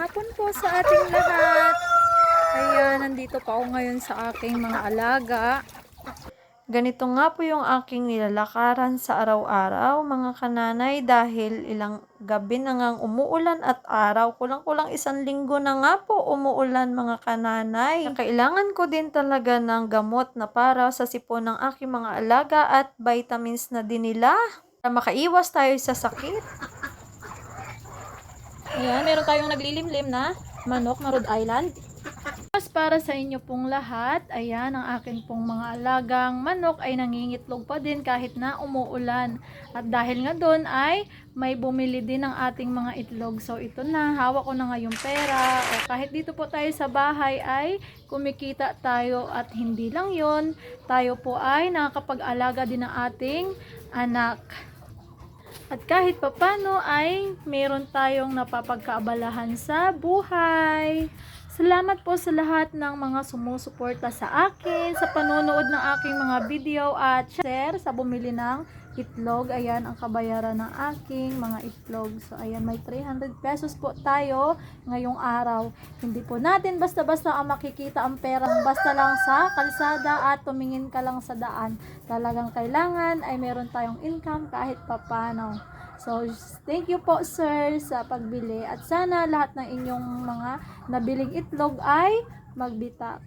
hapon po sa ating lahat. Ayan, nandito pa ako ngayon sa aking mga alaga. Ganito nga po yung aking nilalakaran sa araw-araw, mga kananay, dahil ilang gabi na ngang umuulan at araw. Kulang-kulang 1 linggo na nga po umuulan, mga kananay. Kailangan ko din talaga ng gamot na para sa sipon ng aking mga alaga at vitamins na din nila para makaiwas tayo sa sakit. Ayan, meron tayong naglilimlim na manok na Rhode Island. Para sa inyo pong lahat, ayan, ang akin pong mga alagang manok ay nangingitlog pa din kahit na umuulan. At dahil nga doon ay may bumili din ng ating mga itlog. So ito na, hawak ko na nga yung pera. O kahit dito po tayo sa bahay ay kumikita tayo, at hindi lang yon, tayo po ay nakakapag-alaga din ng ating anak. At kahit papano ay meron tayong napapagkaabalahan sa buhay. Salamat po sa lahat ng mga sumusuporta sa akin, sa panonood ng aking mga video at share sa bumili ng itlog. Ayan ang kabayaran ng aking mga itlog. So ayan, may 300 pesos po tayo ngayong araw. Hindi po natin basta-basta ang makikita ang pera, basta lang sa kalsada at tumingin ka lang sa daan. Talagang kailangan ay meron tayong income kahit papano. So, thank you po sir sa pagbili, at sana lahat ng inyong mga nabiling itlog ay magbitak.